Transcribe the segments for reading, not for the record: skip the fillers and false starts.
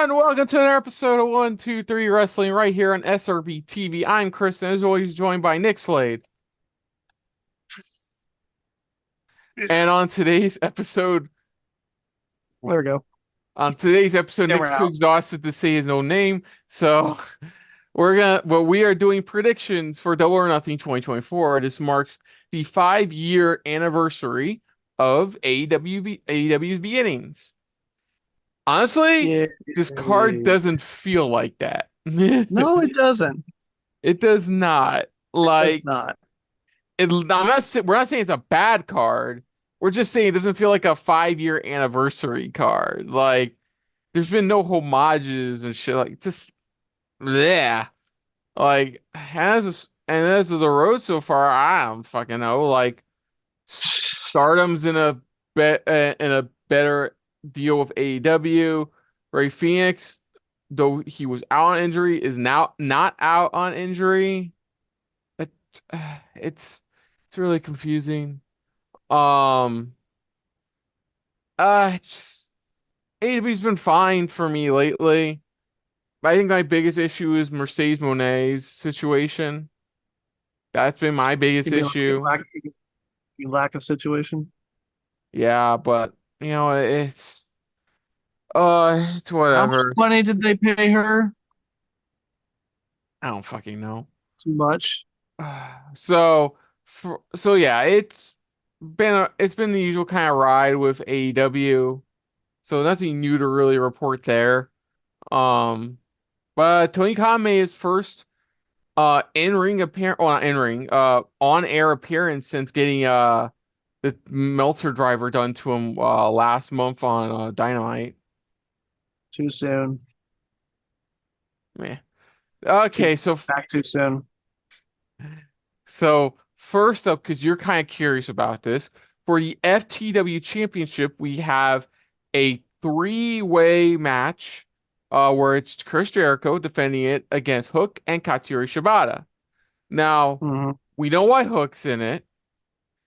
And welcome to another episode of 123 Wrestling right here on SRB TV. I'm Chris, and as always, joined by Nick Slade. And on today's episode, There we go. Nick's Camera too out. exhausted to say his own name, so we are doing predictions for Double or Nothing 2024. This marks the 5-year anniversary of AEW's beginnings. Honestly, Yeah. this card doesn't feel like that. No, it doesn't. It does not. It's Like not. we're not saying it's a bad card. We're just saying it doesn't feel like a 5-year anniversary card. Like there's been no homages and shit like this. Yeah. Like as of the road so far, I don't fucking know. Like Stardom's in a better deal with AEW. Ray Phoenix, though he was out on injury, is now not out on injury. It, it's really confusing. Um, just, AEW's been fine for me lately. But I think my biggest issue is Mercedes Monet's situation. That's been my biggest You mean like issue. lack of situation? Yeah, but it's How much whatever. money did they pay her? I don't fucking know. Too much. So yeah, it's been the usual kind of ride with AEW. So nothing new to really report there. Um, but Tony Khan made his first in-ring appearance, well, not in-ring, on-air appearance since getting the Meltzer driver done to him last month on Dynamite. Too soon. Meh. Too Okay, back too soon. so first up, because you're kind of curious about this, for the FTW Championship, we have a three-way match where it's Chris Jericho defending it against Hook and Katsuyori Shibata. Now, hmm we know why Hook's in it.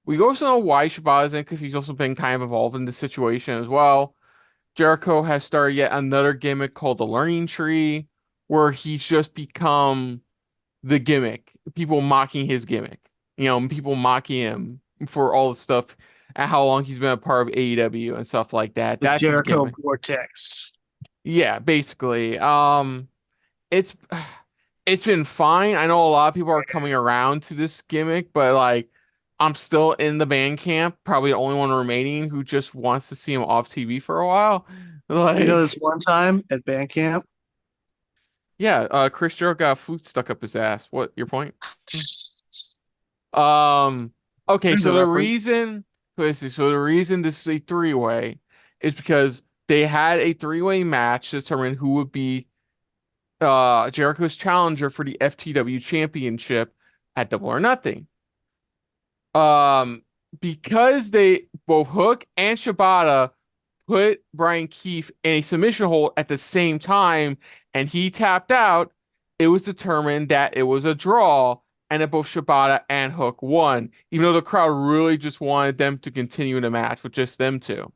We also know why Shibata's in it because he's also been kind of involved in the situation as well. Jericho has started yet another gimmick called the Learning Tree, where he's just become the gimmick. People mocking his gimmick. People mocking him for all the stuff and how long he's been a part of AEW and stuff like that. The That's his Jericho gimmick. Vortex. Yeah, basically. It's it's been fine. I know a lot of people are coming around to this gimmick, but like I'm still in the band camp, probably the only one remaining who just wants to see him off TV for a while. This Like, one time at band camp? yeah, Chris Jericho got a flute stuck up his ass. What your point? Um, okay, There's a so the reference. reason, so the reason this is a three-way is because they had a three-way match to determine who would be Jericho's challenger for the FTW Championship at Double or Nothing. Um, because they both Hook and Shibata put Brian Keefe in a submission hold at the same time, and he tapped out, it was determined that it was a draw, and that both Shibata and Hook won, even though the crowd really just wanted them to continue the match with just them two.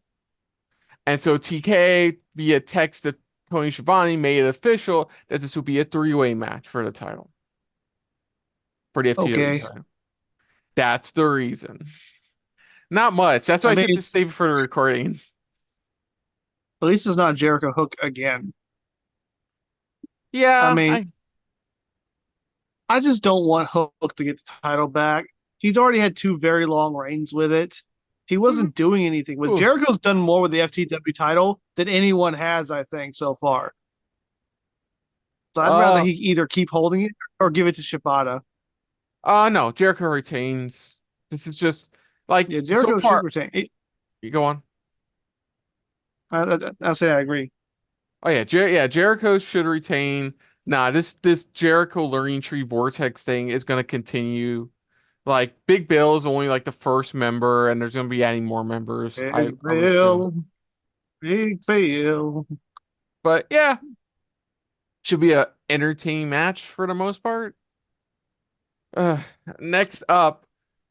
And so TK, via text to Tony Schiavone, made it official that this would be a three-way match for the title, for the FTW Okay. title. That's the reason. Not much. That's why I I said mean, just save it for the recording. at least it's not Jericho Hook again. I Yeah, mean, I just don't want Hook to get the title back. He's already had two very long reigns with it. He wasn't doing anything. With Oof. Jericho's done more with the FTW title than anyone has, I think, so far. So I'd rather Uh, he either keep holding it or give it to Shibata. no, Jericho retains. This is just like Yeah, so Jericho should far. retain. You go on. I'll say I agree. Oh yeah, Jericho should retain. Nah, this Jericho Learning Tree Vortex thing is gonna continue. Like Big Bill is only like the first member, and there's gonna be adding more members. Big I'm assuming. Bill, Big Bill. But yeah, should be a entertaining match for the most part. Uh, Next up,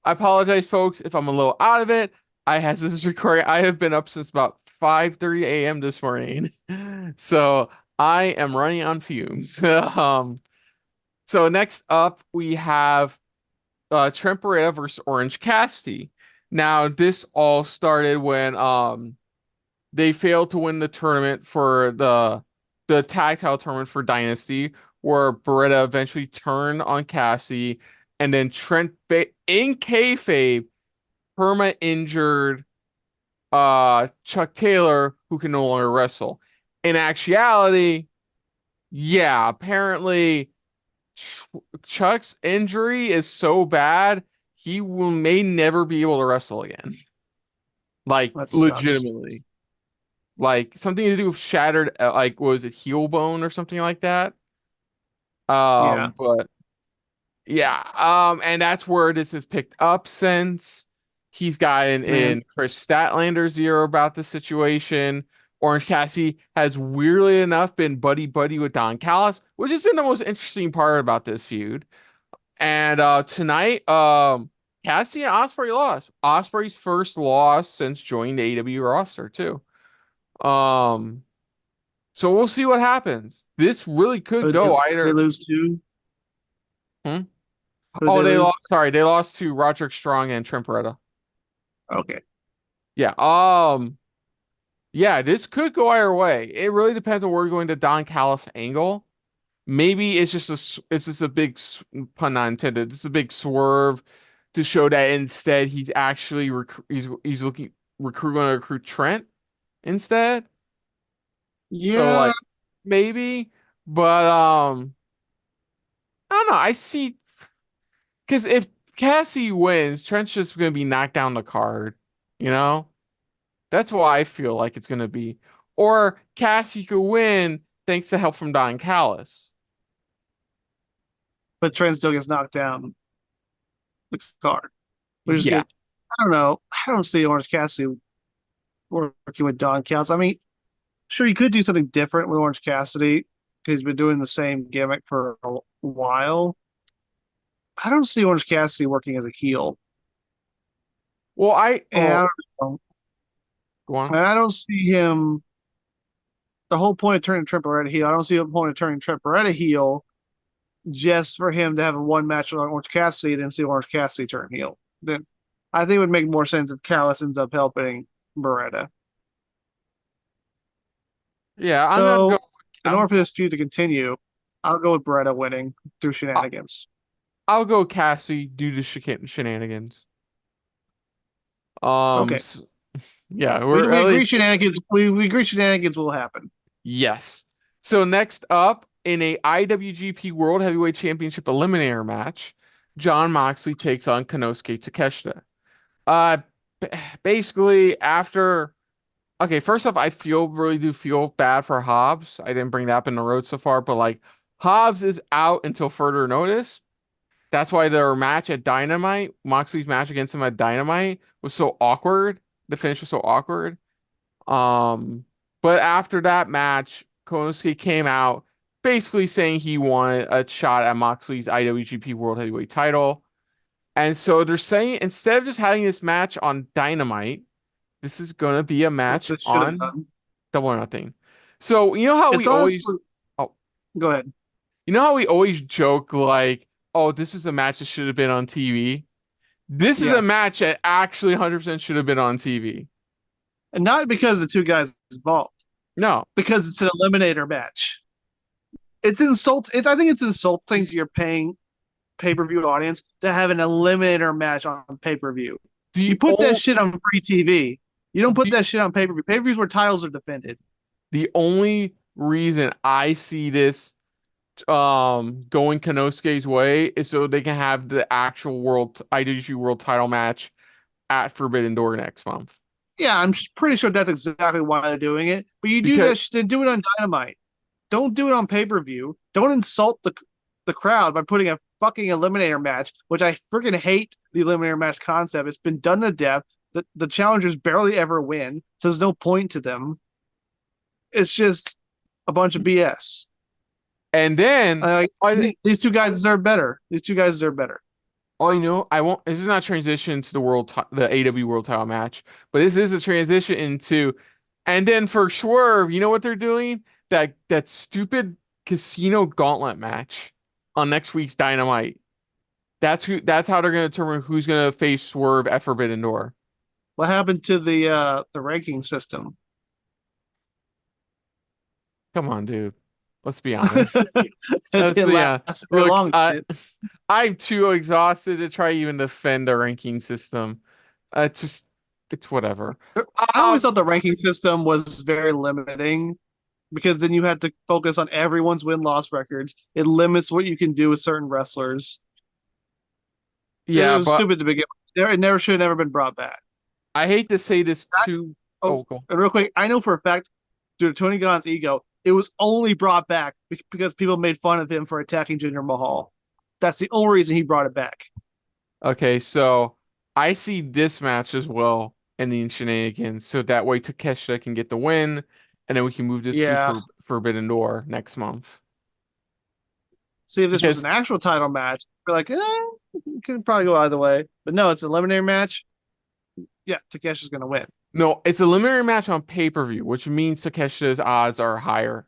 I apologize, folks, if I'm a little out of it. This is recording. I have been up since about 5:30 a.m. this morning. So I am running on fumes. So next up we have Trent Beretta versus Orange Cassidy. Now this all started when they failed to win the tournament for the tag title tournament for Dynasty, where Beretta eventually turned on Cassidy, and then in kayfabe perma injured Chuck Taylor, who can no longer wrestle. In actuality, yeah, apparently Chuck's injury is so bad may never be able to wrestle again. Like That sucks. legitimately. Like something to do with shattered like was it heel bone or something like that? Yeah, But yeah, and that's where this is picked up since he's gotten man. in Chris Statlander's ear about the situation. Orange Cassidy has weirdly enough been buddy buddy with Don Callis, which has been the most interesting part about this feud. And tonight, Cassidy and Ospreay lost. Ospreay's first loss since joining the AEW roster too. Um, so we'll see what happens. This really could Who did go they either. lose to? Hmm? Who did Oh, they they lose? lost. Sorry, they lost to Roderick Strong and Trent Beretta. Okay. Yeah. Yeah. This could go either way. It really depends on where we're going to Don Callis angle. Maybe it's just a big pun not intended. It's a big swerve to show that instead he's actually he's looking going to recruit Trent instead. So Yeah, like maybe, but I don't know. I see because if Cassie wins, Trent's just gonna be knocked down the card. You know, that's why I feel like it's gonna be. Or Cassie could win thanks to help from Don Callis. but Trent still gets knocked down the card, which is Yeah. good. I don't know. I don't see Orange Cassidy working with Don Callis. I mean, sure, you could do something different with Orange Cassidy because he's been doing the same gimmick for a while. I don't see Orange Cassidy working as a heel, Well, and don't go on. I don't see him. The whole point of turning Trent Beretta heel, I don't see the point of turning Trent Beretta heel just for him to have a one match with Orange Cassidy and see Orange Cassidy turn heel. Then I think it would make more sense if Callis ends up helping Beretta. Yeah, I'm gonna go. So, in order I'm for this feud to continue, I'll go with Beretta winning through shenanigans. I'll go Cassie due to shenanigans. Um, Okay, s- yeah, we we're we at agree least shenanigans. We agree shenanigans will happen. yes. So next up in a IWGP World Heavyweight Championship Eliminator match, John Moxley takes on Konosuke Takeshita. Uh, b- basically after okay, first off, I really do feel bad for Hobbs. I didn't bring that up in the road so far, but like Hobbs is out until further notice. That's why their match at Dynamite, Moxley's match against him at Dynamite was so awkward. The finish was so awkward. Um, but after that match, Konosuke came out basically saying he wanted a shot at Moxley's IWGP World Heavyweight title. And so they're saying instead of just having this match on Dynamite, this is gonna be a Which match they should have on done. Double or Nothing. So you know how It's we always honestly. oh Go ahead. you know how we always joke like, oh, this is a match that should have been on TV. This is Yeah, a match that actually 100% should have been on TV. and not because the two guys involved, No, because it's an eliminator match. It's insult. I think it's insulting to your paying pay per view audience to have an eliminator match on pay per view. You the put that only shit on free TV. You don't put the, that shit on pay per view. Pay per views where titles are defended. the only reason I see this going Konosuke's way is so they can have the actual world IWGP World Title match at Forbidden Door next month. Yeah, I'm pretty sure that's exactly why they're doing it. But you do Because that. Then do it on Dynamite. Don't do it on pay per view. Don't insult the crowd by putting a fucking eliminator match, which I freaking hate the eliminator match concept. It's been done to death. The challengers barely ever win, so there's no point to them. It's just a bunch of BS. and then I These two guys deserve better. These two guys deserve better. I know I won't. This is not transition to the AW World Title match, but this is a transition into, and then for Swerve, you know what they're doing? that stupid casino gauntlet match on next week's Dynamite. That's how they're gonna determine who's gonna face Swerve at Forbidden Door. What happened to the ranking system? Come on, dude. Let's be honest. It Let's didn't be last honest. very Look, long. I'm too exhausted to try even defend the ranking system. It's whatever. I always Um, thought the ranking system was very limiting because then you had to focus on everyone's win-loss records. It limits what you can do with certain wrestlers. It yeah, was but stupid to begin with. It never should have never been brought back. I hate to say this too. Oh, Oh, go. and real quick, I know for a fact, due to Tony Khan's ego, it was only brought back because people made fun of him for attacking Jinder Mahal. That's the only reason he brought it back. Okay, so I see this match as well ending in shenanigans, so that way Takeshita can get the win, and then we can move this to Yeah. Forbidden Door next month. See if this was Because an actual title match. We're like, it could probably go either way. But no, it's an eliminator match. Yeah, Takeshi's gonna win. no, it's a limited match on pay-per-view, which means Takeshita's odds are higher.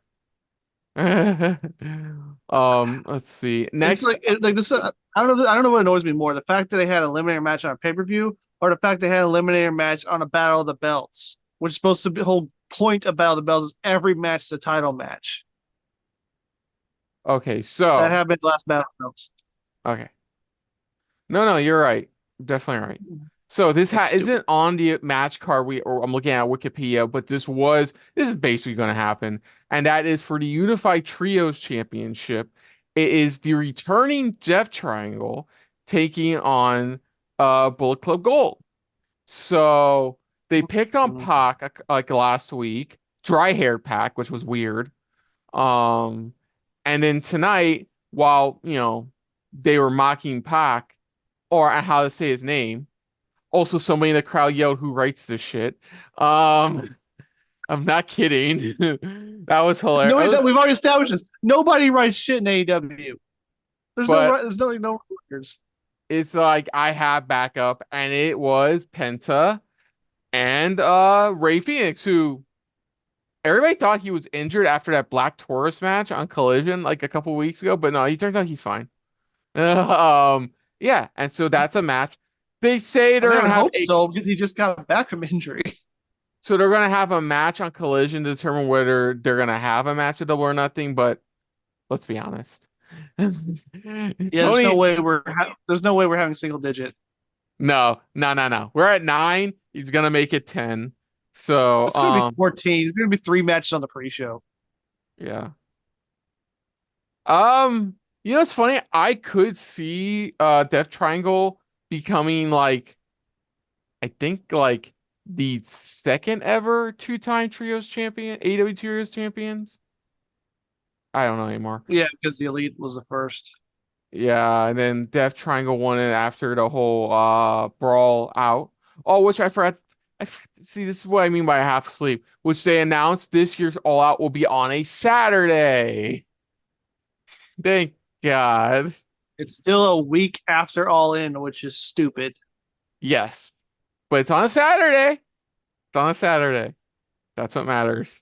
Let's see. It's Next, like this. I don't know. I don't know what annoys me more: the fact that they had an eliminator match on a pay per view, or the fact they had an eliminator match on a Battle of the Belts, which is supposed to be the whole point of Battle of the Belts is every match is a title match. okay, That so happened last Battle of the Belts. okay. No, you're right. Definitely right. So this It's stupid. isn't on the match card or I'm looking at Wikipedia, but this is basically going to happen, and that is for the Unified Trios Championship. It is the returning Death Triangle taking on Bullet Club Gold. So they picked on Mhm. Pac like last week, dry-haired Pac, which was weird. Um, and then tonight, while they were mocking Pac or how to say his name. Also, somebody in the crowd yelled, "Who writes this shit?" Um, I'm not kidding. That was No, hilarious. we've already established this. Nobody writes shit in AEW. But There's no records. it's like I have backup, and it was Penta and Ray Phoenix, who everybody thought he was injured after that Black Taurus match on Collision like a couple weeks ago, but no, he turns out he's fine. Yeah, and so that's a match. They say I they're mean, I gonna would have hope so because he just got back from injury. so they're gonna have a match on Collision to determine whether they're gonna have a match at Double or Nothing. But let's be honest, Yeah, Tony, there's no way we're having single digit. no. We're at 9. He's gonna make it 10. So It's gonna be 14. It's gonna be 3 matches on the pre-show. yeah. It's funny. I could see Death Triangle becoming like I think like the second ever two-time trios champion, AEW Trios champions. I don't know anymore. Yeah, because the Elite was the first. Yeah, and then Death Triangle won it after the whole brawl out. Oh, which I forgot. See, this is what I mean by half sleep, which they announced this year's All Out will be on a Saturday. Thank God. It's still a week after All In, which is stupid. Yes, but it's on a Saturday. It's on a Saturday. That's what matters.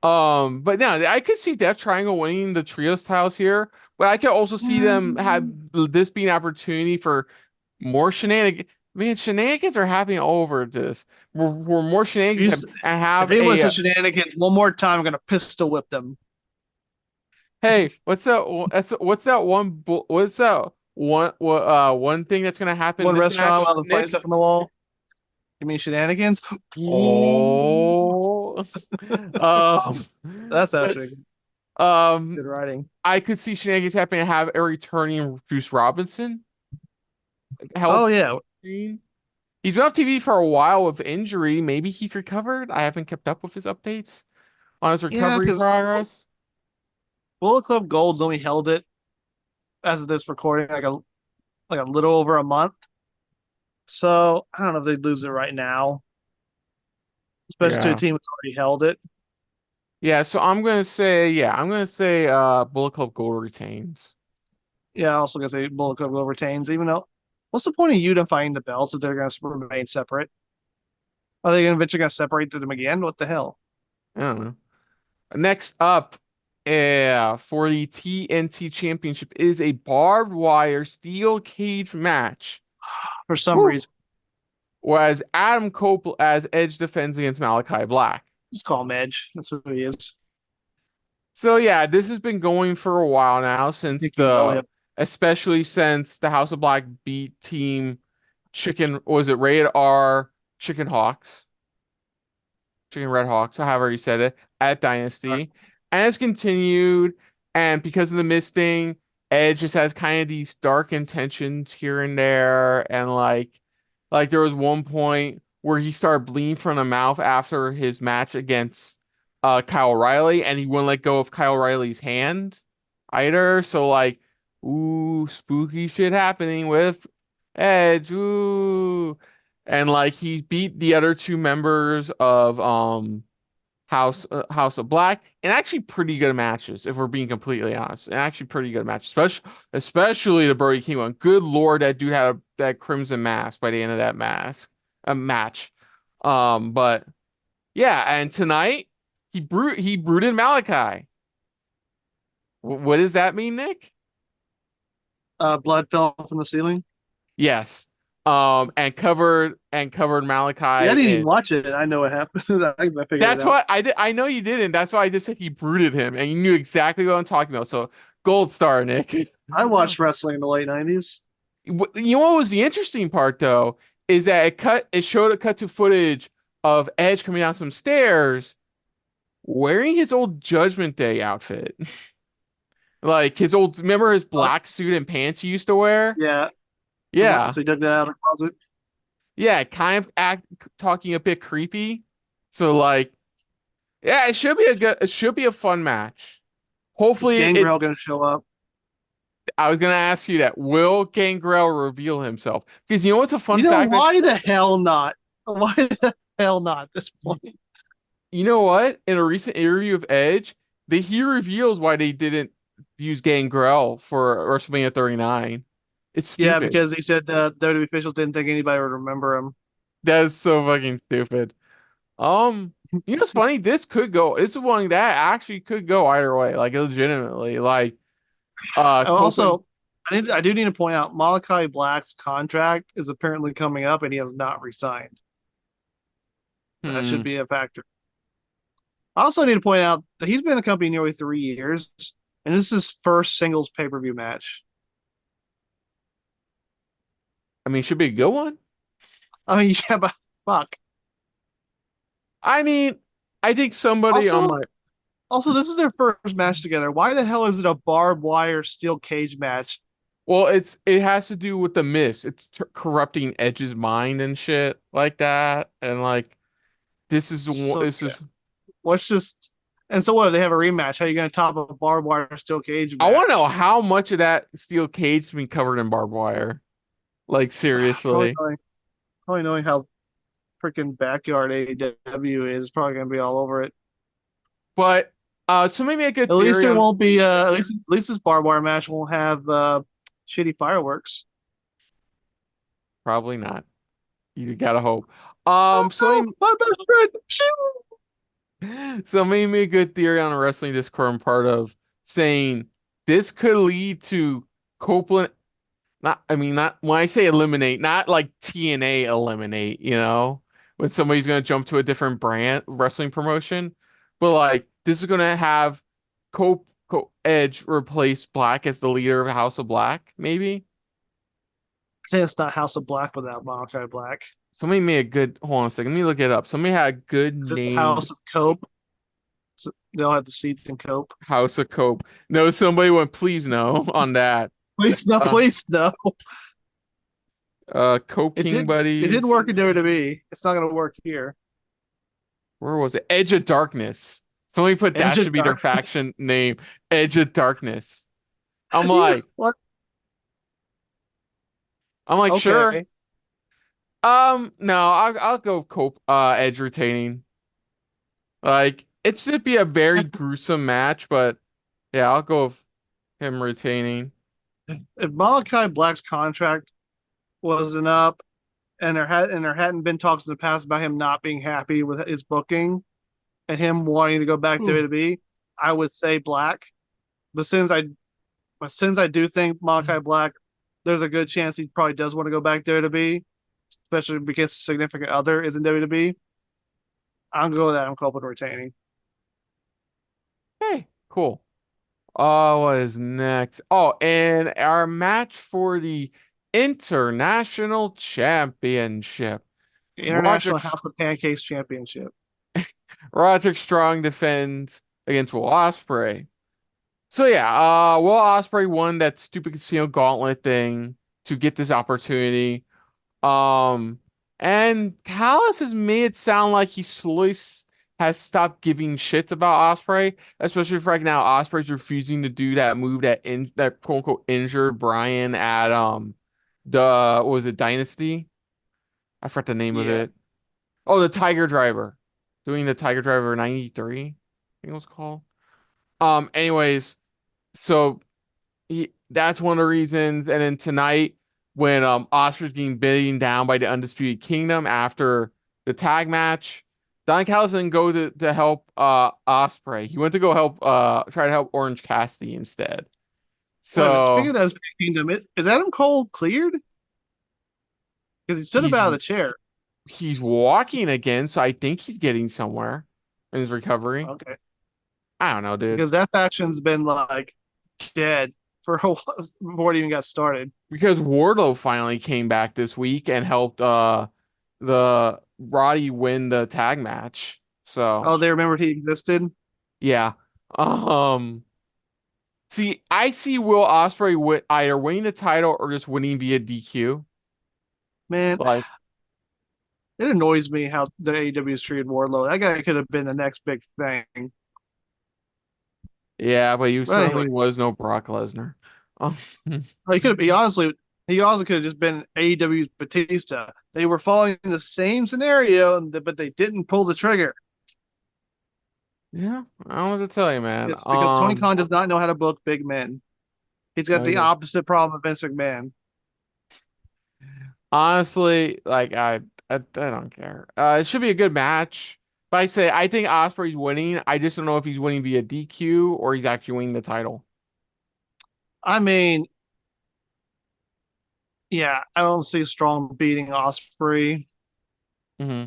But no, I could see Death Triangle winning the trios titles here, but I could also see them have this being an opportunity for more shenanigans. Man, shenanigans are happening all over this. We're more shenanigans and If have anyone a says shenanigans one more time, I'm gonna pistol whip them. hey, what's that one thing that's gonna happen One in this restaurant match, while the funny Nick? stuff on the wall. You mean shenanigans? Oh, um, That's but, actually um, good writing. I could see shenanigans happening and have a returning Juice Robinson Oh help. yeah, He's been on TV for a while with injury. Maybe he's recovered. I haven't kept up with his updates on his yeah, recovery because progress. Bullet Club Gold's only held it as of this recording like a little over a month. So I don't know if they'd lose it right now, especially to a Yeah. team that's already held it. Yeah, so I'm gonna say Bullet Club Gold retains. Yeah, I also gonna say Bullet Club Gold retains, even though what's the point of unifying the belts if they're gonna remain separate? Are they eventually gonna separate them again? What the hell? I don't know. Next up, for the TNT Championship is a barbed wire steel cage match. For some Woo! reason. Whereas Adam Cole as Edge defends against Malachi Black. Just call him Edge. That's who he is. So yeah, this has been going for a while now I since think you know him. especially since the House of Black beat Team Chicken, was it Rated R Chicken Hawks? Chicken Red Hawks, or however you said it, at Dynasty. And it's continued, and because of the misting, Edge just has kind of these dark intentions here and there, and like there was one point where he started bleeding from the mouth after his match against Kyle O'Reilly, and he wouldn't let go of Kyle O'Reilly's hand either. So like, ooh, spooky shit happening with Edge, ooh. And like he beat the other two members of House of Black, and actually pretty good matches, if we're being completely honest. And actually pretty good matches, especially the Brody King one. Good Lord, that dude had that crimson mask by the end of that match. But yeah, and tonight he brooded Malachi. What does that mean, Nick? Blood fell from the ceiling. Yes. And covered Malachi Yeah, I didn't even in. watch it. I know what happened. I figured it That's out. what I did. I know you didn't. That's why I just said he brooded him, and you knew exactly what I'm talking about. So gold star, Nick. I watched wrestling in the late '90s. You know what was the interesting part though is that it showed a cut to footage of Edge coming down some stairs wearing his old Judgment Day outfit, like his old. Remember his Oh, black suit and pants he used to wear? yeah. Yeah, So he dug that out of the closet. yeah, kind of talking a bit creepy. So like, yeah, it should be a good. It should be a fun match. Is Hopefully it Gangrel going to show up? I was gonna ask you that. Will Gangrel reveal himself? Because you know what's a fun fact that Why the hell not? Why the hell not at this point? you know what? In a recent interview of Edge, he reveals why they didn't use Gangrel for WrestleMania 39. It's Yeah, stupid. because he said WWE officials didn't think anybody would remember him. That's so fucking stupid. You know what's funny? This is one that actually could go either way, like legitimately. Like Copeland. Also, I do need to point out Malachi Black's contract is apparently coming up, and he has not resigned. So that Hmm. should be a factor. I also need to point out that he's been in the company nearly 3 years, and this is his first singles pay-per-view match. I mean, should be a good one. I mean, yeah, but fuck. I mean, I think somebody on Also, my this is their first match together. Why the hell is it a barbed wire steel cage match? Well, it has to do with the mist. It's corrupting Edge's mind and shit like that. And like So this is let's just. And so what? If they have a rematch. How are you going to top a barbed wire steel cage I want to know match? how much of that steel cage has been covered in barbed wire. Like Probably seriously. knowing how freaking backyard AEW is probably going to be all over it. But so maybe a At good least theory there on won't be. At least this barbed wire match won't have shitty fireworks. probably not. You gotta hope. Oh no, my best friend! So maybe a good theory on a wrestling Discord I'm part of saying this could lead to Copeland. Not, I mean, not when I say eliminate, not like TNA eliminate, when somebody's gonna jump to a different brand wrestling promotion, but like this is gonna have Edge replace Black as the leader of House of Black, maybe. I think it's not House of Black without Malachi Black. Somebody made a good. Hold on a second, let me look it up. Somebody had a good Is it name. House of Cope? So they'll have the seats in Cope. House of Cope. No, somebody went. Please no on that. Please no, Uh, please no. Cope It King did. It did buddies. work in WWE. It's not going to work here. Where was it? Edge of Darkness. Somebody put Edge that of should be their Dark. faction name. Edge of Darkness. I'm like, What? I'm like, sure. Okay. No, I'll go Cope, Edge retaining. Like, it should be a very gruesome match, but yeah, I'll go with him retaining. If Malachi Black's contract wasn't up, and there hadn't been talks in the past about him not being happy with his booking, and him wanting to go back to Ooh. WWE, I would say Black. But since I do think Malachi Black, there's a good chance he probably does want to go back to WWE, especially because significant other is in WWE. I'm going with Adam Copeland retaining. Hey, cool. What is next? Oh, and our match for the International Championship. The Roderick International House of Pancakes Championship. Roderick Strong defends against Will Ospreay. So yeah, Will Ospreay won that stupid casino gauntlet thing to get this opportunity. Um, and Callis has made it sound like he slowly has stopped giving shits about Ospreay, especially for like now Ospreay's refusing to do that move that quote unquote injured Brian at the what was it Dynasty? I forgot the name of Yeah. it. Oh, the Tiger Driver. Doing the Tiger Driver 93, I think it was called. Anyways, so that's one of the reasons. And then tonight, when Oscar's getting beaten down by the Undisputed Kingdom after the tag match, Don Callis didn't go to help Osprey. He went to go help try to help Orange Cassidy instead. Wait a minute. Speaking So of that Kingdom, is Adam Cole cleared? Because he stood up he's out of the chair. he's walking again, so I think he's getting somewhere in his recovery. Okay. I don't know, dude. Because that faction's been like dead for a while before it even got started. Because Wardlow finally came back this week and helped the Roddy win the tag match. So Oh, they remembered he existed. yeah. Um see, I see Will Ospreay either winning the title or just winning via DQ. Man, Like, it annoys me how the AEW's treated Wardlow. That guy could have been the next big thing. yeah, but you But anyway, certainly was no Brock Lesnar. Um, he could have. He also could have just been AEW's Batista. They were following the same scenario, but they didn't pull the trigger. yeah, I don't know what to tell you, man. It's because Tony Khan does not know how to book big men. He's got No, he the does. opposite problem of Vince McMahon. Honestly, like I don't care. It should be a good match. But I think Osprey's winning. I just don't know if he's winning via DQ or he's actually winning the title. I mean, yeah, I don't see Strong beating Osprey, Hmm.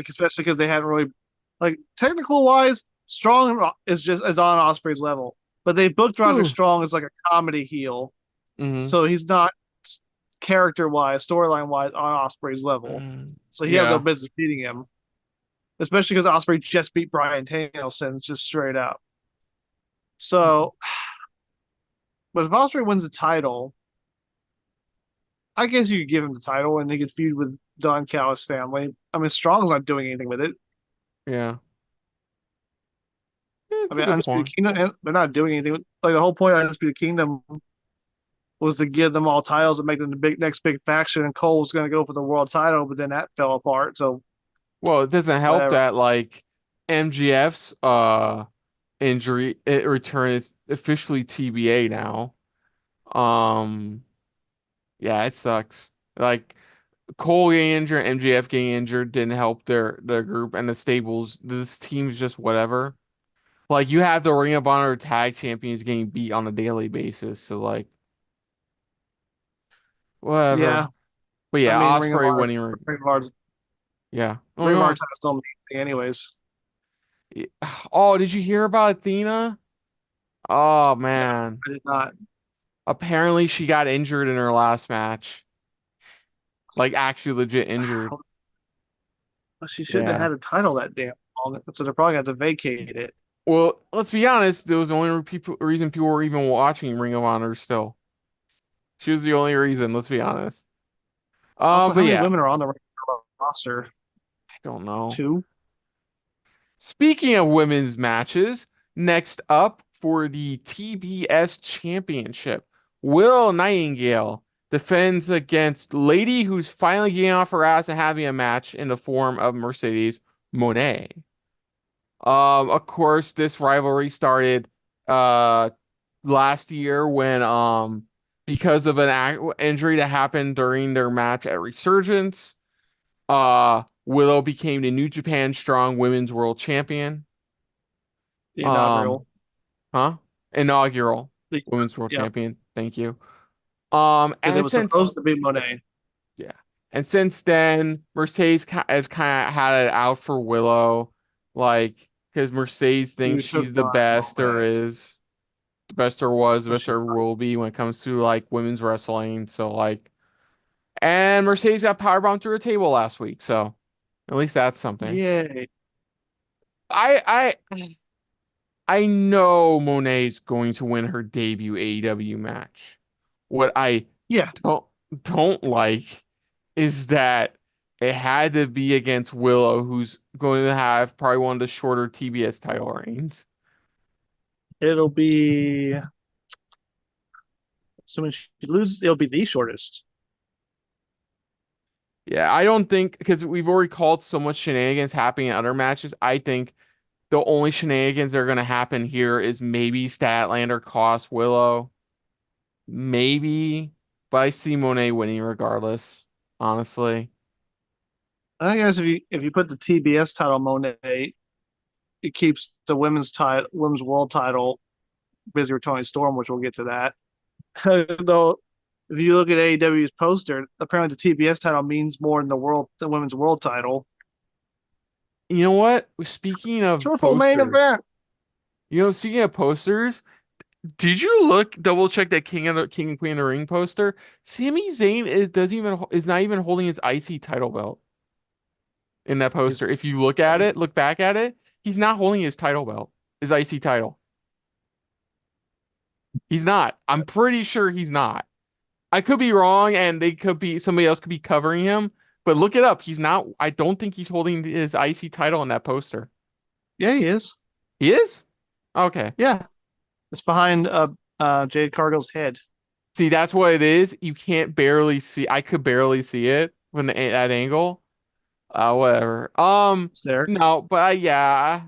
especially because they haven't really, like, technical wise, Strong is on Osprey's level, but they booked Roderick Ooh. Strong as like a comedy heel, Hmm. so he's not character wise, storyline wise on Osprey's level. So he has no Yeah. business beating him, especially because Osprey just beat Brian Danielson just straight up. So, but if Osprey wins the title, I guess you could give him the title and he could feud with Don Callis' family. I mean, Strong's not doing anything with it. Yeah. I It's a mean, good Undisputed point. Kingdom, they're not doing anything. Like the whole point of Undisputed Kingdom was to give them all titles and make them the next big faction. And Cole was going to go for the world title, but then that fell apart. So Well, it doesn't help whatever. that like MGF's injury return is officially TBA now. Um yeah, it sucks. Like Cole getting injured, MJF getting injured didn't help their group and the stables. This team's just whatever. Like you have the Ring of Honor tag champions getting beat on a daily basis, so like Yeah, whatever. But I yeah, mean, Ring of Osprey Honor, winning. Ring of Honor, Yeah. Oh, Ring go of Honor on. titles don't mean anything anyways. Oh, did you hear about Athena? Oh No, man. I did not. Apparently she got injured in her last match. Like actually legit injured. She shouldn't have Yeah. had a title that damn long, so they're probably going to have to vacate it. Well, let's be honest, there was the only reason people were even watching Ring of Honor still. She was the only reason, let's be honest. Also, But how many yeah, women are on the roster? I don't know. Two. Speaking of women's matches, next up for the TBS Championship, Will Nightingale defends against Lady who's finally getting off her ass and having a match in the form of Mercedes Monet. Of course, this rivalry started uh last year when because of an injury that happened during their match at Resurgence, Willow became the New Japan Strong Women's World Champion. The Um, inaugural. huh? Inaugural The, Women's World yeah, Champion. Thank you. because it And was since supposed to be Monet. yeah, and since then, Mercedes has kind of had it out for Willow, like because Mercedes thinks You could she's the not best there Monet. is, the best there was, the But best she's there not. will be when it comes to like women's wrestling. So like, and Mercedes got powerbombed through a table last week, so at least that's something. Yay. I know Monet's going to win her debut AEW match. What I Yeah. don't don't like is that it had to be against Willow, who's going to have probably one of the shorter TBS title reigns. It'll be, assuming she loses, it'll be the shortest. Yeah, I don't think because we've already called so much shenanigans happening in other matches. I think the only shenanigans that are going to happen here is maybe Statlander cost Willow, maybe, but I see Monet winning regardless, honestly. I guess if you put the TBS title Monet, it keeps the women's world title busy with Tony Storm, which we'll get to that. Though, if you look at AEW's poster, apparently the TBS title means more than the women's world title. You know what? Speaking of Triple main posters, event. speaking of posters, did you double check that King and Queen of the Ring poster? Sami Zayn is not even holding his IC title belt in that Is poster. If you look back at it, he's not holding his title belt, his IC title. He's not. I'm pretty sure he's not. I could be wrong, and somebody else could be covering him. But look it up. He's not. I don't think he's holding his IC title in that poster. Yeah, he is. He is? Okay. Yeah, it's behind Jade Cargill's head. See, that's what it is. You can't barely see. I could barely see it from that angle. Whatever. It's there. No, but yeah,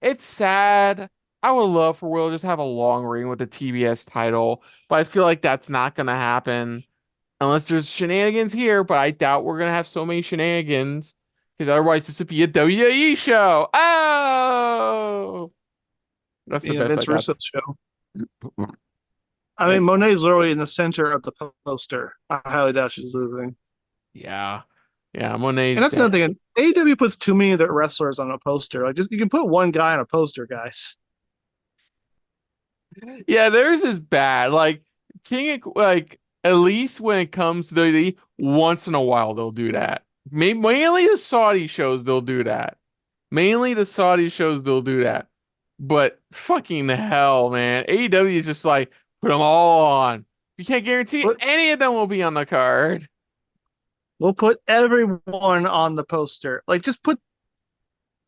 it's sad. I would love for Will to just have a long reign with the TBS title, but I feel like that's not gonna happen unless there's shenanigans here. But I doubt we're gonna have so many shenanigans because otherwise this would be a WWE show. Oh, that's the You know, best I Vince got. Russo's show. I mean, It's Monet's literally in the center of the poster. I highly doubt she's losing. yeah, yeah. And Monet's that's another dead. thing. AEW puts too many of their wrestlers on a poster. Like, just you can put one guy on a poster, guys. Yeah, theirs is bad. Like like at least when it comes to the once in a while they'll do that. Mainly the Saudi shows they'll do that. Mainly the Saudi shows they'll do that. But fucking hell, man. AEW is just like put them all on. You can't guarantee But any of them will be on the card. we'll put everyone on the poster. Like, just put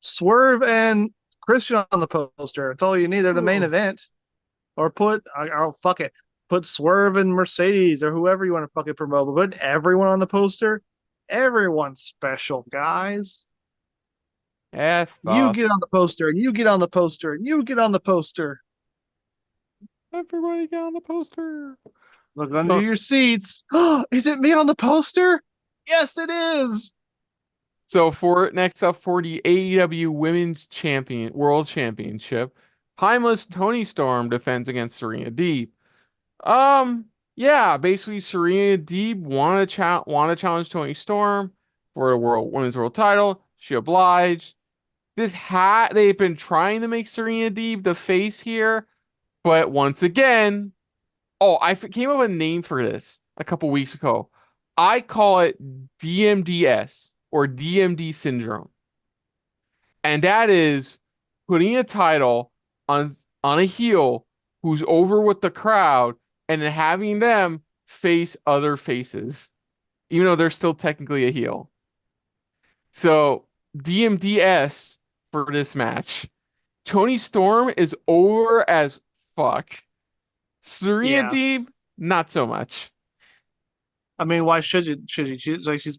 Swerve and Christian on the poster. That's all you need. They're the main Ooh. event. Or oh, fuck it. Put Swerve and Mercedes or whoever you want to fucking promote. But put everyone on the poster. Everyone's special, guys. F You off. get on the poster, and you get on the poster, and you get on the poster. Everybody get on the poster. Look under So your seats. Oh, is it me on the poster? Yes, it is. So for next up for the AEW World Championship, Timeless Tony Storm defends against Serena Deeb. Yeah, basically Serena Deeb wanted to challenge Tony Storm for the Women's World Title. She obliged. They've been trying to make Serena Deeb the face here, but once again, oh, came up with a name for this a couple weeks ago. I call it DMDS or DMD syndrome. And that is putting a title on a heel who's over with the crowd and then having them face other faces, even though they're still technically a heel. So DMDS for this match. Tony Storm is over as fuck. Serena Yeah. Deeb, not so much. I mean, why should you? Should you? She's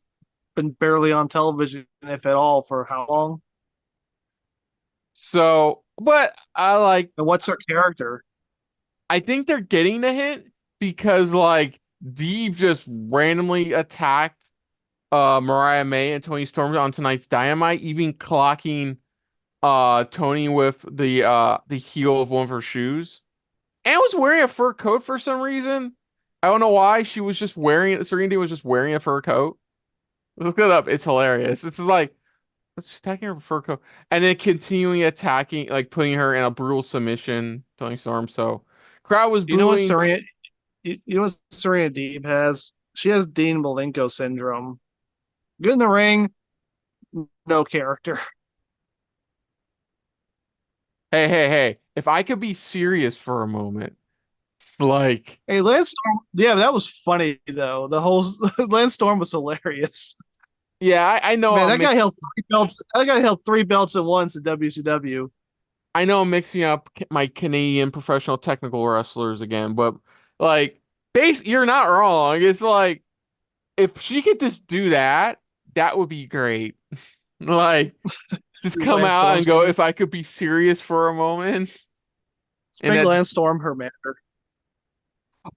been barely on television, if at all, for how long? So, but And what's her character? I think they're getting the hint because like Deeb just randomly attacked Mariah May and Tony Storm on tonight's Dynamite, even clocking Tony with the heel of one of her shoes and was wearing a fur coat for some reason. I don't know why. She was just wearing Serena was just wearing a fur coat. Look it up. It's hilarious. It's like let's attacking her with a fur coat and then continuing attacking, like putting her in a brutal submission, Tony Storm. So crowd was You know what booing. Serena? You know what Serena Deeb has? She has Dean Malenko syndrome. Good in the ring, no character. Hey, hey, hey. If I could be serious for a moment, like, Hey, Lance Storm. Yeah, that was funny though. The whole Lance Storm was hilarious. yeah, I know Man, I'm that guy mixing. held 3 belts. That guy held 3 belts at once in WCW. I know I'm mixing up my Canadian professional technical wrestlers again, but like, you're not wrong. It's like if she could just do that, that would be great. Like, just come Lance out Storm and go, speed. if I could be serious for a moment, Let's and make that's Lance Storm her manager.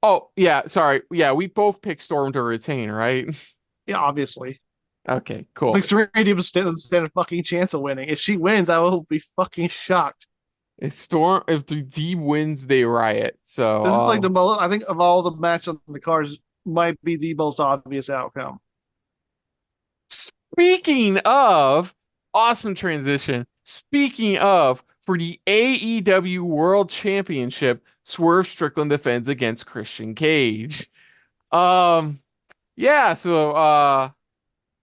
oh yeah, sorry, yeah, we both picked Storm to retain, right? Yeah, obviously. Okay, cool. Like Serena Deeb was stand a fucking chance of winning. If she wins, I will be fucking shocked. If the D wins, they riot. So, This is like the most. I think of all the matches on the cards, might be the most obvious outcome. speaking of awesome transition, speaking of for the AEW World Championship, Swerve Strickland defends against Christian Cage. Um, yeah, so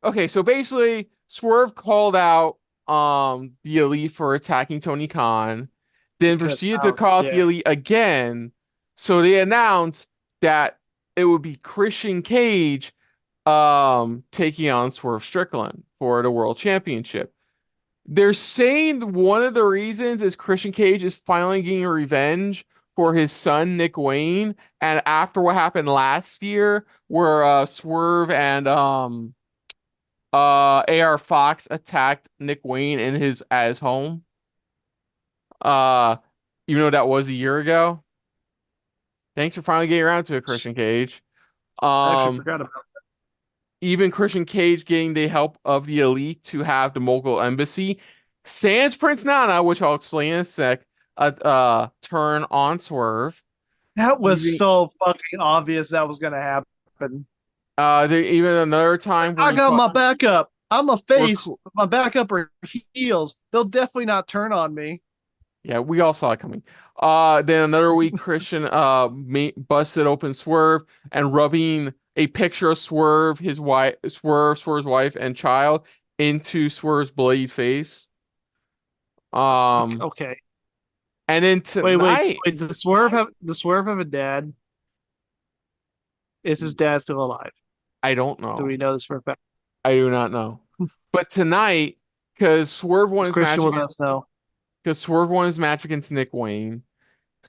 okay, so basically Swerve called out the Elite for attacking Tony Khan, then Because proceeded to how call out the dare Elite again. So they announced that it would be Christian Cage taking on Swerve Strickland for the World Championship. They're saying one of the reasons is Christian Cage is finally getting revenge for his son Nick Wayne, and after what happened last year, where Swerve and AR Fox attacked Nick Wayne in his at his home. Uh, even though that was a year ago. Thanks for finally getting around to it, Christian Cage. I actually Um, forgot about even Christian Cage getting the help of the Elite to have the Mogul Embassy. Sans Prince Nana, which I'll explain in a sec, turn on Swerve. that. Was Even so fucking obvious that was gonna happen. there even another time where I he got called my backup. I'm a where face. My backup are heels. They'll definitely not turn on me. yeah, we all saw it coming. Then another week, Christian busted open Swerve and rubbing a picture of Swerve's wife and child into Swerve's bloody face. Um, Okay. and then Wait. tonight, The Swerve have a dad? Is his dad still alive? I don't Do know. we know this for a fact? I do not know. But tonight, because Swerve won Because his match Christian will let against us know. because Swerve won his match against Nick Wayne.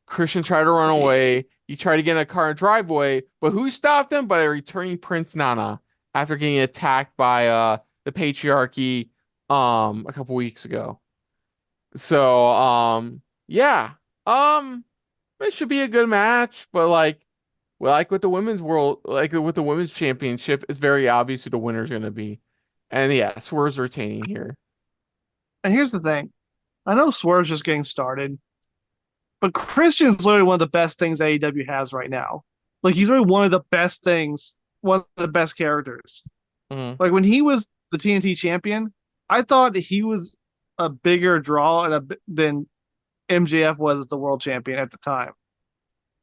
Christian tried to run away. He tried to get in a car and drive away, but who stopped him? But a returning Prince Nana after getting attacked by the patriarchy a couple weeks ago. So yeah. Um it should be a good match, but like with the women's world, like with the women's championship, it's very obvious who the winner's gonna be. And yeah, Swerve's retaining here. And here's the thing. I know Swerve's just getting started, but Christian's literally one of the best things AEW has right now. Like he's really one of the best things, one of the best characters. Mhm. Like when he was the TNT champion, I thought he was a bigger draw than MJF was as the world champion at the time.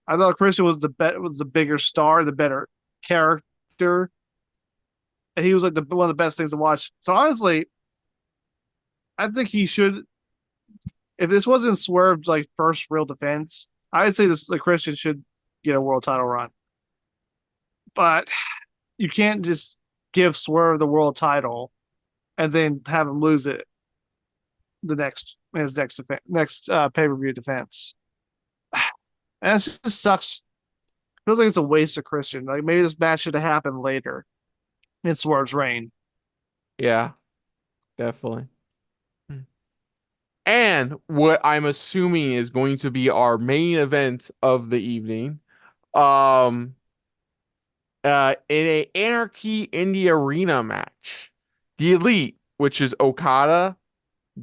I thought Christian was the bigger star, the better character, and he was like one of the best things to watch. So honestly, I think he should. If this wasn't Swerve's like first real defense, I'd say the Christian should get a world title run. But you can't just give Swerve the world title and then have him lose it the next his next pay per view defense. And it just sucks. Feels like it's a waste of Christian. Like maybe this match should have happened later in Swerve's reign. Yeah, definitely. And what I'm assuming is going to be our main event of the evening, um, in a Anarchy in the Arena match, the Elite, which is Okada,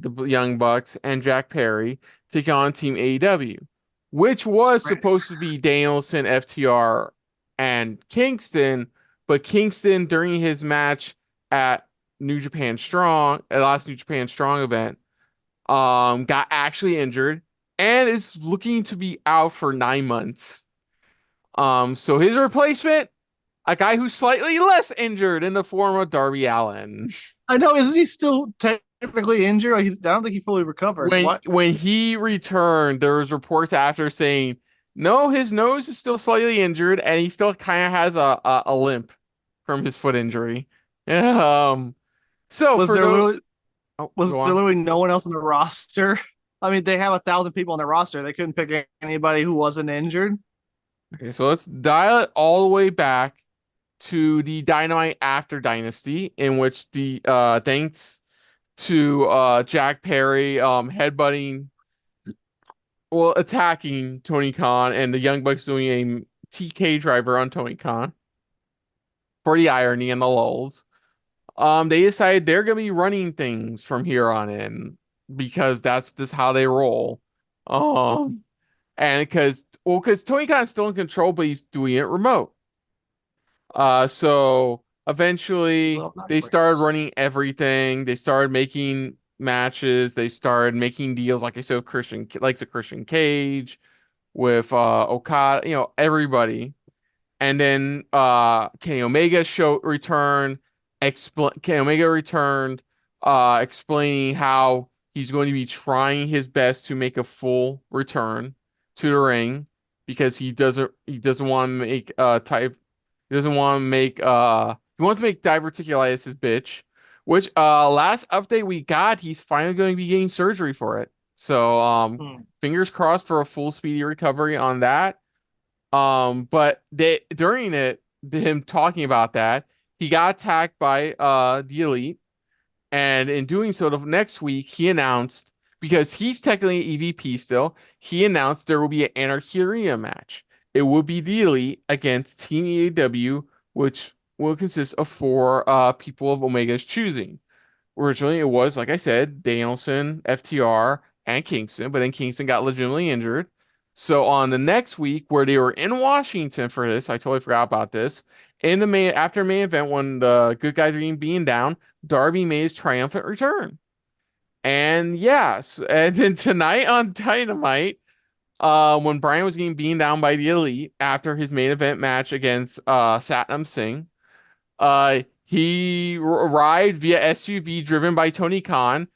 the Young Bucks, and Jack Perry take on Team AEW, which was supposed to be Danielson, FTR, and Kingston, but Kingston during his match at New Japan Strong, at last New Japan Strong event, got actually injured and is looking to be out for 9 months. So his replacement, a guy who's slightly less injured in the form of Darby Allin. I know, isn't he still technically injured? Like I don't think he fully recovered. When What? when he returned, there was reports after saying, no, his nose is still slightly injured and he still kind of has a limp from his foot injury. So Was for there those, literally oh, was go there on. literally no one else on the roster? I mean, they have 1,000 people on their roster. They couldn't pick anybody who wasn't injured. Okay, so let's dial it all the way back to the Dynamite after Dynasty, in which the thanks to Jack Perry headbutting, well, attacking Tony Khan and the Young Bucks doing a TK driver on Tony Khan for the irony and the lulls. They decided they're gonna be running things from here on in because that's just how they roll. Um, and because Tony Khan's still in control, but he's doing it remote. So eventually Well, not they great. started running everything. They started making matches. They started making deals, like I said, with Christian Cage, with Okada, everybody. And then Kenny Omega show return, Kenny Omega returned, explaining how he's going to be trying his best to make a full return to the ring because he doesn't want to make he doesn't want to make he wants to make diverticulitis his bitch, which last update we got, he's finally going to be getting surgery for it. So Hmm. fingers crossed for a full speedy recovery on that. But during him talking about that, he got attacked by the Elite, and in doing so, the next week he announced, because he's technically EVP still, he announced there will be an Anarchy Arena match. It will be the Elite against Team AEW, which will consist of four people of Omega's choosing. Originally, it was, like I said, Danielson, FTR, and Kingston, but then Kingston got legitimately injured. So on the next week, where they were in Washington for this, I totally forgot about this. In the main event, when the good guys were being down, Darby made his triumphant return. And yes, and then tonight on Dynamite, when Brian was getting beaten down by the Elite after his main event match against Satnam Singh, he arrived via SUV driven by Tony Khan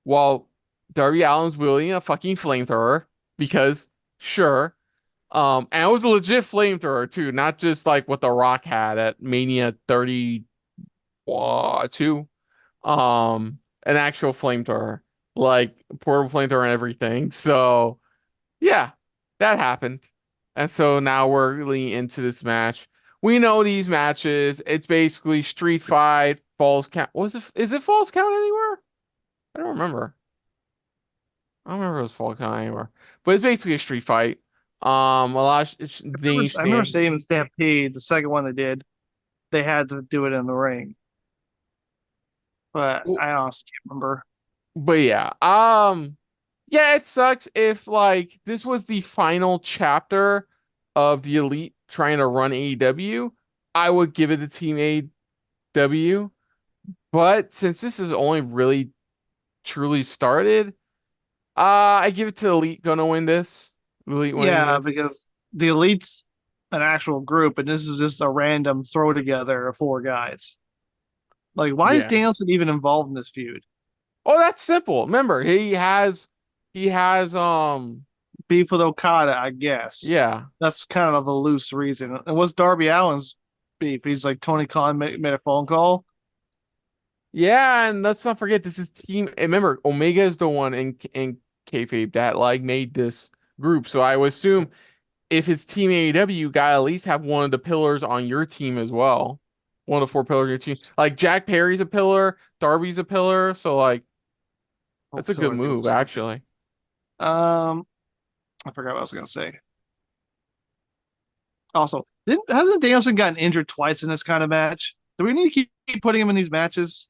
while Darby Allin's wielding a fucking flamethrower because sure. And it was a legit flamethrower too, not just like what The Rock had at Mania 32. An actual flamethrower, like portable flamethrower and everything. So yeah, that happened. And so now we're really into this match. We know these matches. It's basically street fight, falls count. Is it falls count anywhere? I don't remember. I don't remember if it was falls count anywhere. But it's basically a street fight. A lot of I remember stand. Stadium Stampede, the second one they did. They had to do it in the ring, but Well, I honestly can't remember. but yeah. Yeah, it sucks if like this was the final chapter of the Elite trying to run AEW. I would give it to Team AEW. But since this is only really truly started, I give it to Elite gonna win this. Elite winning Yeah, this. because the Elite's an actual group, and this is just a random throw together of four guys. Like, why is Yeah. Danielson even involved in this feud? Oh, that's simple. Remember, he has Beef with Okada, I guess. yeah. That's kind of the loose reason. And what's Darby Allin's beef? He's like Tony Khan made a phone call. Yeah, and let's not forget this is team. Remember, Omega is the one in kayfabe that like made this group. So I would assume if it's Team AEW, you gotta at least have one of the pillars on your team as well. One of the four pillars of your team. Like Jack Perry's a pillar, Darby's a pillar. So like Oh, that's a good pillar move, goes. actually. Um, I forgot what I was gonna say. Also, hasn't Danielson gotten injured twice in this kind of match? Do we need to keep putting him in these matches?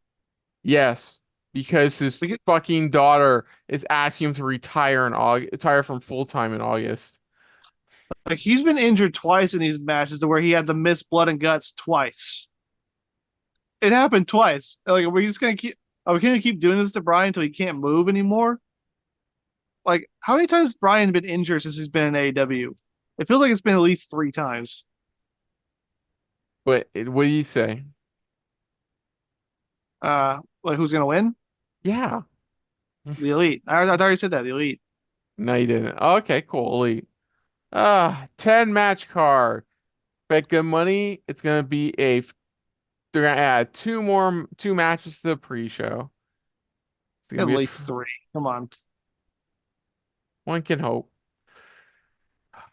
Yes. because his Because, fucking daughter is asking him to retire in August, retire from full time in August. like he's been injured twice in these matches to where he had to miss blood and guts twice. It happened twice. Like, we're just gonna keep. Are we gonna keep doing this to Brian until he can't move anymore? Like, how many times has Brian been injured since he's been in AEW? It feels like it's been at least 3 times. But what do you say? Like, who's gonna win? Yeah. The Elite. I already said that. The Elite. No, you didn't. Okay, cool. Elite. 10 match card. Bet good money. It's gonna be they're gonna add two matches to the pre-show. It's gonna At be least 3. Come on. one can hope.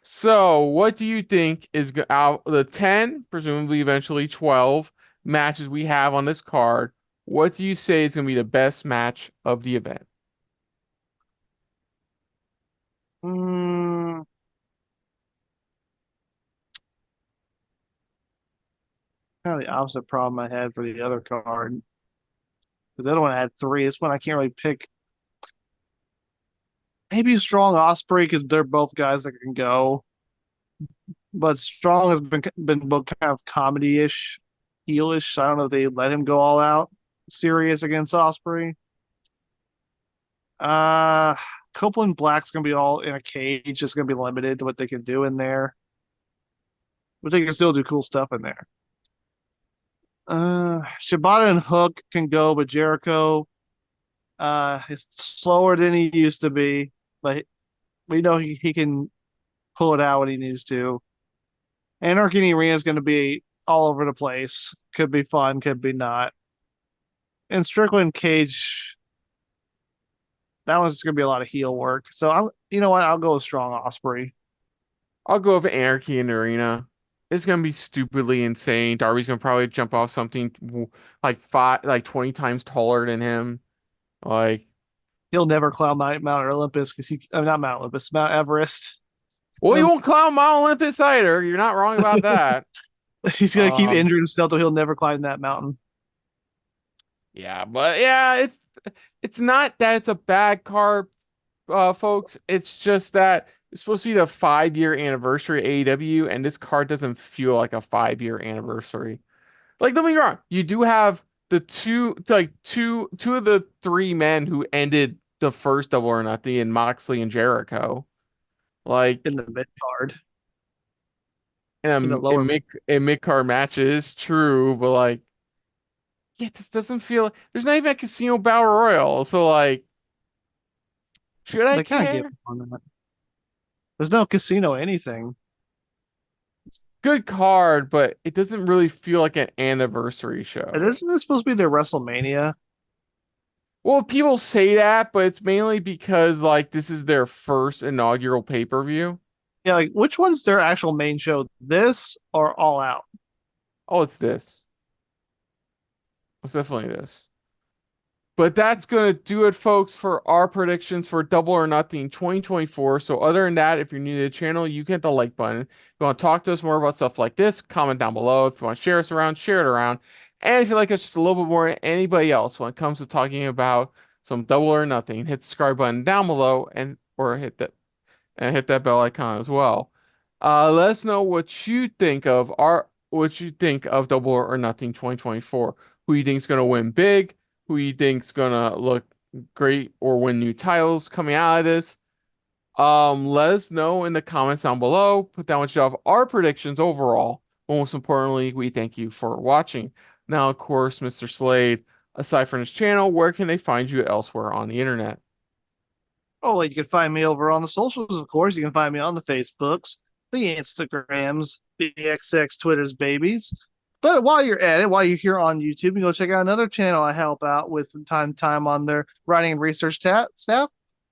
So, what do you think is out the 10, presumably eventually 12 matches we have on this card? What do you say is gonna be the best match of the event? Mm, kind of the opposite problem I had for the other card. Because the other one had 3. This one I can't really pick. Maybe Strong Osprey because they're both guys that can go. But Strong has been both kind of comedy-ish, heelish. I don't know if they let him go all out serious against Osprey. Uh Copeland Black's gonna be all in a cage, just gonna be limited to what they can do in there. But they can still do cool stuff in there. Shibata and Hook can go, but Jericho is slower than he used to be. But we know he can pull it out when he needs to. Anarchy in the Arena is going to be all over the place. Could be fun, could be not. And Strickland Cage, that one's going to be a lot of heel work. So you know what? I'll go with Strong Osprey. I'll go with Anarchy in the Arena. It's gonna be stupidly insane. Darby's gonna probably jump off something like 20 times taller than him. Like, He'll never climb Mount Olympus because not Mount Olympus, Mount Everest. well, he won't climb Mount Olympus either. You're not wrong about that. He's going to keep Um, injuring himself till he'll never climb that mountain. yeah, but yeah, it's not that it's a bad card, folks. It's just that it's supposed to be the 5 year anniversary of AEW, and this card doesn't feel like a 5 year anniversary. Like, don't get me wrong, you do have the two of the three men who ended the first Double or Nothing in Moxley and Jericho. In Like, the mid card, in the in lower mid. mid card matches, true, but like, yeah, this doesn't feel. There's not even a casino battle royal, so like, should I They kind of give care? on that. There's no casino anything. Good card, but it doesn't really feel like an anniversary show. And isn't this supposed to be their WrestleMania? Well, people say that, but it's mainly because like this is their first inaugural pay-per-view. Yeah, like which one's their actual main show? This or All Out? Oh, it's this. It's definitely this. But that's going to do it, folks, for our predictions for Double or Nothing 2024. So other than that, if you're new to the channel, you can hit the like button. If you want to talk to us more about stuff like this, comment down below. If you want to share us around, share it around. And if you like us just a little bit more than anybody else when it comes to talking about some Double or Nothing, hit the subscribe button down below or hit that bell icon as well. Let us know what you think of Double or Nothing 2024. Who you think is going to win big? Who you think's gonna look great or win new titles coming out of this. Let us know in the comments down below. Put down what you have our predictions overall. But most importantly, we thank you for watching. Now, of course, Mr. Slade, aside from this channel, where can they find you elsewhere on the internet? Oh, well, you can find me over on the socials, of course. You can find me on the Facebooks, the Instagrams, the XX Twitters, babies. But while you're at it, while you're here on YouTube, you can go check out another channel I help out with from time to time on their writing and research staff.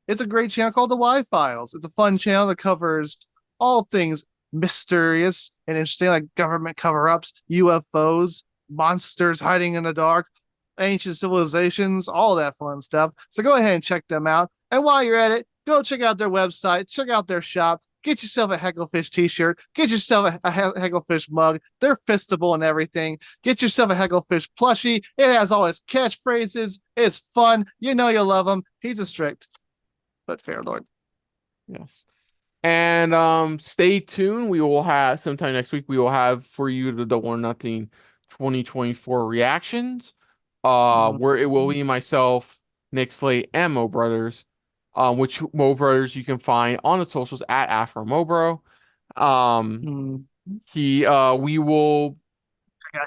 It's a great channel called the Y Files. It's a fun channel that covers all things mysterious and interesting, like government cover-ups, UFOs, monsters hiding in the dark, ancient civilizations, all that fun stuff. So go ahead and check them out. And while you're at it, go check out their website, check out their shop, get yourself a Hecklefish t-shirt, get yourself a Hecklefish mug. They're fistable and everything. Get yourself a Hecklefish plushie. It has all his catchphrases. It's fun. You know you love him. He's a strict but fair lord. Yes. And stay tuned. We will have sometime next week. We will have for you the Double or Nothing 2024 reactions. Where it will be myself, Nick Slade, and Mo Brothers. Which Mo Brothers you can find on the socials at Afro Mobro. We will.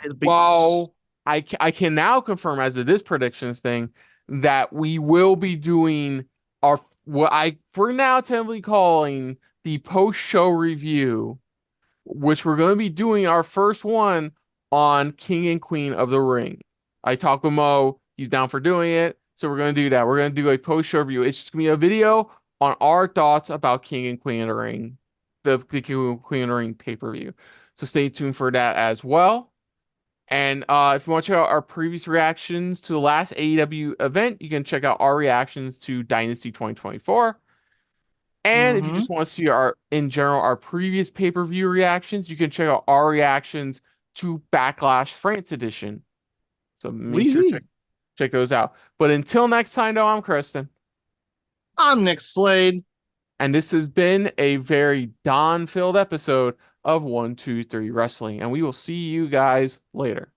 His beats. While I can now confirm as of this predictions thing that we will be doing our what we're now tentatively calling the post-show review, which we're going to be doing our first one on King and Queen of the Ring. I talked with Mo, he's down for doing it, so we're going to do that. We're going to do a post-show review. It's just going to be a video on our thoughts about King and Queen of the Ring, the King and Queen of the Ring pay-per-view. So stay tuned for that as well. And if you want to check out our previous reactions to the last AEW event, you can check out our reactions to Dynasty 2024. And if you just want to see our previous pay-per-view reactions, you can check out our reactions to Backlash France Edition. So make sure to check those out. But until next time, though, I'm Kristen. I'm Nick Slade. And this has been a very Don-filled episode of 1-2-3 Wrestling, and we will see you guys later.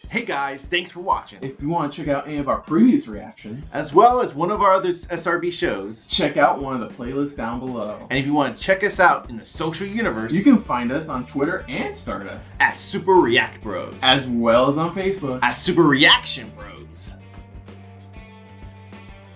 Hey guys, thanks for watching. If you want to check out any of our previous reactions, as well as one of our other SRB shows, check out one of the playlists down below. And if you want to check us out in the social universe, you can find us on Twitter and Stardust at Super React Bros, as well as on Facebook at Super Reaction Bros.